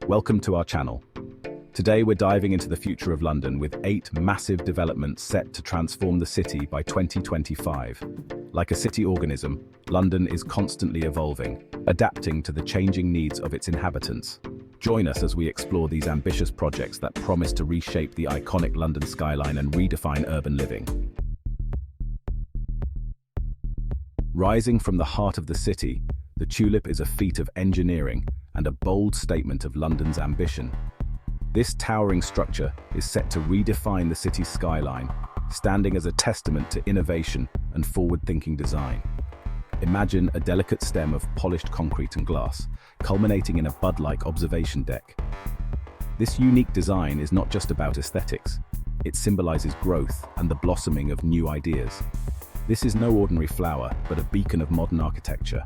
Welcome to our channel. Today we're diving into the future of London with 8 massive developments set to transform the city by 2025. Like a city organism, London is constantly evolving, adapting to the changing needs of its inhabitants. Join us as we explore these ambitious projects that promise to reshape the iconic London skyline and redefine urban living. Rising from the heart of the city, the Tulip is a feat of engineering and a bold statement of London's ambition. This towering structure is set to redefine the city's skyline, standing as a testament to innovation and forward-thinking design. Imagine a delicate stem of polished concrete and glass, culminating in a bud-like observation deck. This unique design is not just about aesthetics. It symbolizes growth and the blossoming of new ideas. This is no ordinary flower, but a beacon of modern architecture.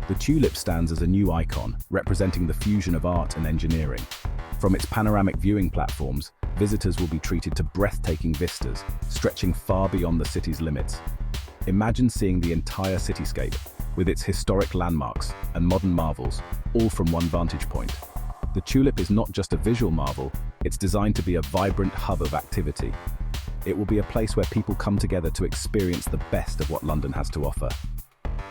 The Tulip stands as a new icon, representing the fusion of art and engineering. From its panoramic viewing platforms, visitors will be treated to breathtaking vistas, stretching far beyond the city's limits. Imagine seeing the entire cityscape, with its historic landmarks and modern marvels, all from one vantage point. The Tulip is not just a visual marvel, it's designed to be a vibrant hub of activity. It will be a place where people come together to experience the best of what London has to offer.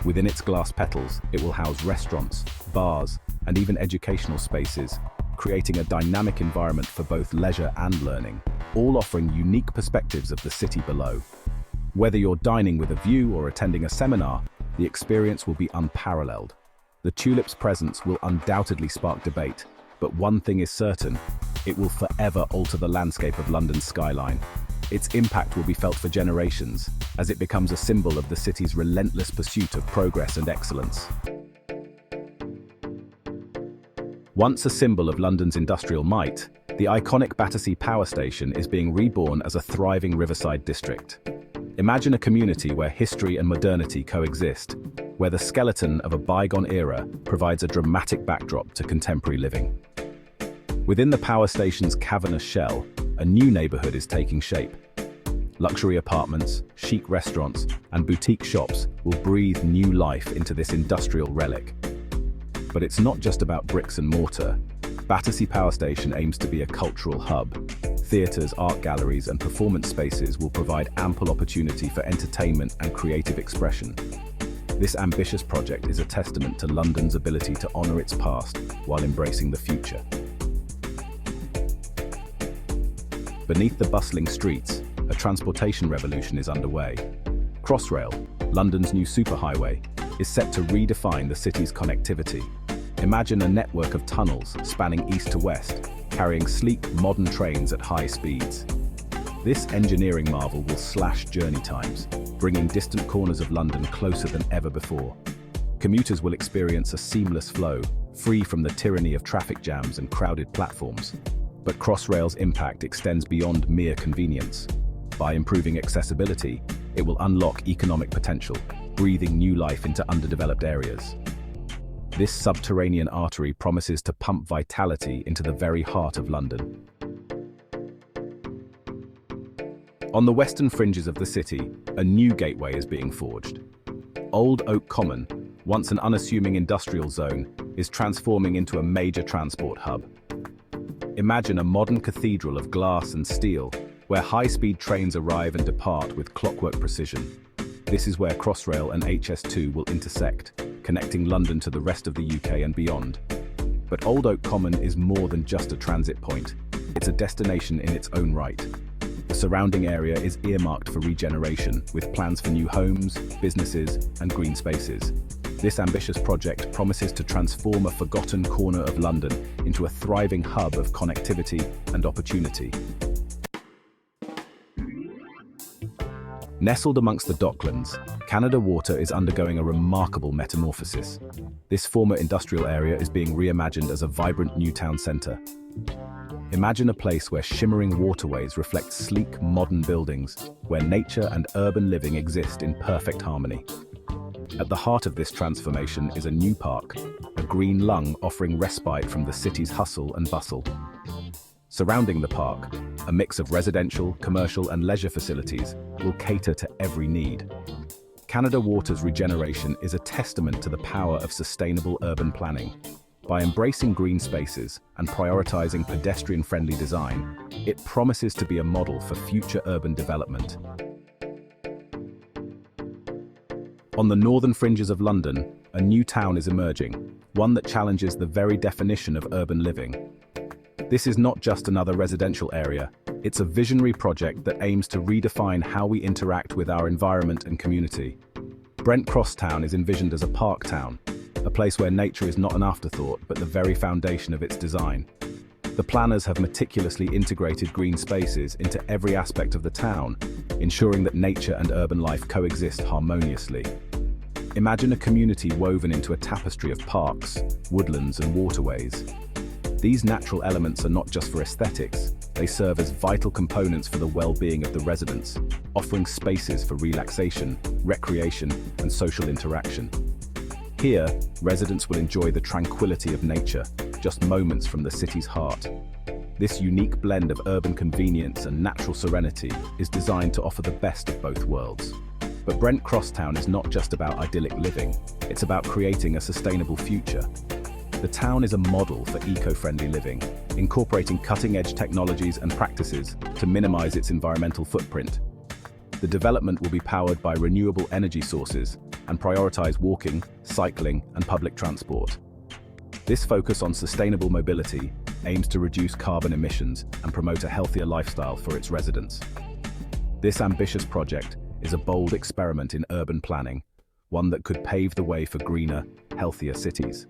Within its glass petals, it will house restaurants, bars, and even educational spaces, creating a dynamic environment for both leisure and learning, all offering unique perspectives of the city below. Whether you're dining with a view or attending a seminar, the experience will be unparalleled. The Tulip's presence will undoubtedly spark debate, but one thing is certain: it will forever alter the landscape of London's skyline. Its impact will be felt for generations, as it becomes a symbol of the city's relentless pursuit of progress and excellence. Once a symbol of London's industrial might, the iconic Battersea Power Station is being reborn as a thriving riverside district. Imagine a community where history and modernity coexist, where the skeleton of a bygone era provides a dramatic backdrop to contemporary living. Within the power station's cavernous shell, a new neighborhood is taking shape. Luxury apartments, chic restaurants, and boutique shops will breathe new life into this industrial relic. But it's not just about bricks and mortar. Battersea Power Station aims to be a cultural hub. Theatres, art galleries, and performance spaces will provide ample opportunity for entertainment and creative expression. This ambitious project is a testament to London's ability to honor its past while embracing the future. Beneath the bustling streets, a transportation revolution is underway. Crossrail, London's new superhighway, is set to redefine the city's connectivity. Imagine a network of tunnels spanning east to west, carrying sleek, modern trains at high speeds. This engineering marvel will slash journey times, bringing distant corners of London closer than ever before. Commuters will experience a seamless flow, free from the tyranny of traffic jams and crowded platforms. But Crossrail's impact extends beyond mere convenience. By improving accessibility, it will unlock economic potential, breathing new life into underdeveloped areas. This subterranean artery promises to pump vitality into the very heart of London. On the western fringes of the city, a new gateway is being forged. Old Oak Common, once an unassuming industrial zone, is transforming into a major transport hub. Imagine a modern cathedral of glass and steel, where high-speed trains arrive and depart with clockwork precision. This is where Crossrail and HS2 will intersect, connecting London to the rest of the UK and beyond. But Old Oak Common is more than just a transit point. It's a destination in its own right. The surrounding area is earmarked for regeneration, with plans for new homes, businesses, and green spaces. This ambitious project promises to transform a forgotten corner of London into a thriving hub of connectivity and opportunity. Nestled amongst the docklands, Canada Water is undergoing a remarkable metamorphosis. This former industrial area is being reimagined as a vibrant new town centre. Imagine a place where shimmering waterways reflect sleek, modern buildings, where nature and urban living exist in perfect harmony. At the heart of this transformation is a new park, a green lung offering respite from the city's hustle and bustle. Surrounding the park, a mix of residential, commercial, and leisure facilities will cater to every need. Canada Water's regeneration is a testament to the power of sustainable urban planning. By embracing green spaces and prioritizing pedestrian-friendly design, it promises to be a model for future urban development. On the northern fringes of London, a new town is emerging, one that challenges the very definition of urban living. This is not just another residential area, it's a visionary project that aims to redefine how we interact with our environment and community. Brent Cross Town is envisioned as a park town, a place where nature is not an afterthought but the very foundation of its design. The planners have meticulously integrated green spaces into every aspect of the town, ensuring that nature and urban life coexist harmoniously. Imagine a community woven into a tapestry of parks, woodlands and waterways. These natural elements are not just for aesthetics, they serve as vital components for the well-being of the residents, offering spaces for relaxation, recreation and social interaction. Here, residents will enjoy the tranquility of nature, just moments from the city's heart. This unique blend of urban convenience and natural serenity is designed to offer the best of both worlds. But Brent Cross Town is not just about idyllic living, it's about creating a sustainable future. The town is a model for eco-friendly living, incorporating cutting-edge technologies and practices to minimize its environmental footprint. The development will be powered by renewable energy sources and prioritize walking, cycling, and public transport. This focus on sustainable mobility aims to reduce carbon emissions and promote a healthier lifestyle for its residents. This ambitious project is a bold experiment in urban planning, one that could pave the way for greener, healthier cities.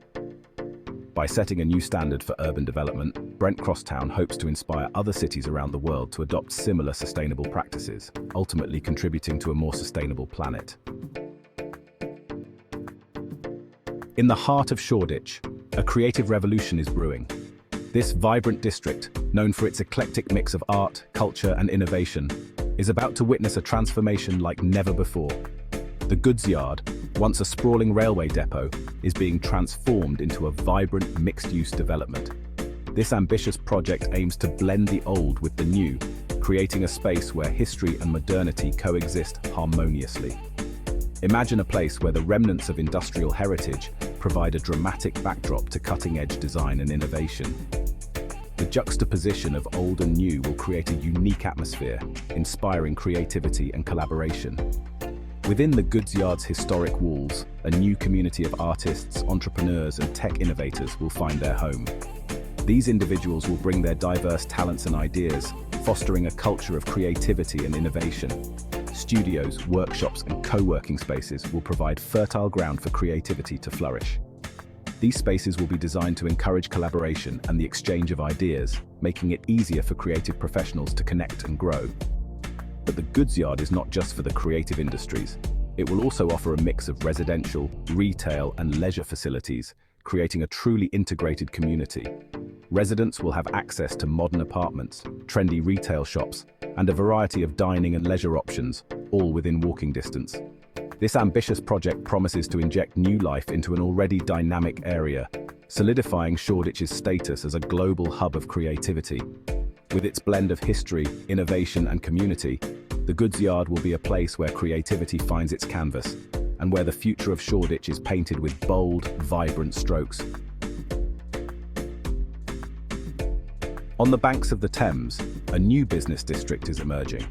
By setting a new standard for urban development, Brent Cross Town hopes to inspire other cities around the world to adopt similar sustainable practices, ultimately contributing to a more sustainable planet. In the heart of Shoreditch, a creative revolution is brewing. This vibrant district, known for its eclectic mix of art, culture and innovation, is about to witness a transformation like never before. The Goodsyard, once a sprawling railway depot, is being transformed into a vibrant mixed-use development. This ambitious project aims to blend the old with the new, creating a space where history and modernity coexist harmoniously. Imagine a place where the remnants of industrial heritage provide a dramatic backdrop to cutting-edge design and innovation. The juxtaposition of old and new will create a unique atmosphere, inspiring creativity and collaboration. Within the Goodsyard's historic walls, a new community of artists, entrepreneurs and tech innovators will find their home. These individuals will bring their diverse talents and ideas, fostering a culture of creativity and innovation. Studios, workshops and co-working spaces will provide fertile ground for creativity to flourish. These spaces will be designed to encourage collaboration and the exchange of ideas, making it easier for creative professionals to connect and grow. But the Goodsyard is not just for the creative industries. It will also offer a mix of residential, retail and leisure facilities, creating a truly integrated community. Residents will have access to modern apartments, trendy retail shops, and a variety of dining and leisure options, all within walking distance. This ambitious project promises to inject new life into an already dynamic area, solidifying Shoreditch's status as a global hub of creativity. With its blend of history, innovation and community, the Goodsyard will be a place where creativity finds its canvas, and where the future of Shoreditch is painted with bold, vibrant strokes. On the banks of the Thames, a new business district is emerging.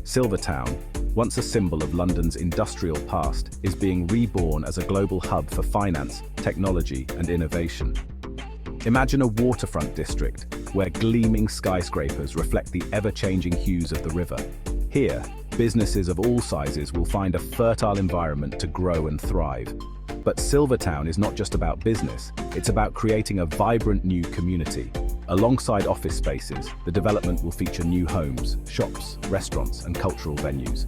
Silvertown, once a symbol of London's industrial past, is being reborn as a global hub for finance, technology and innovation. Imagine a waterfront district, where gleaming skyscrapers reflect the ever-changing hues of the river. Here, businesses of all sizes will find a fertile environment to grow and thrive. But Silvertown is not just about business, it's about creating a vibrant new community. Alongside office spaces, the development will feature new homes, shops, restaurants and cultural venues.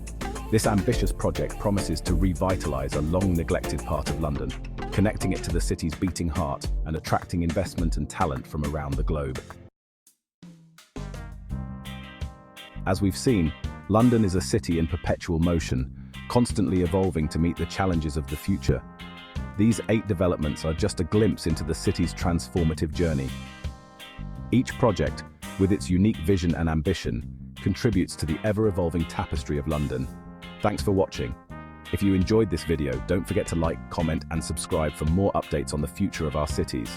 This ambitious project promises to revitalize a long-neglected part of London, connecting it to the city's beating heart and attracting investment and talent from around the globe. As we've seen, London is a city in perpetual motion, constantly evolving to meet the challenges of the future. These 8 developments are just a glimpse into the city's transformative journey. Each project, with its unique vision and ambition, contributes to the ever-evolving tapestry of London. Thanks for watching. If you enjoyed this video, don't forget to like, comment and subscribe for more updates on the future of our cities.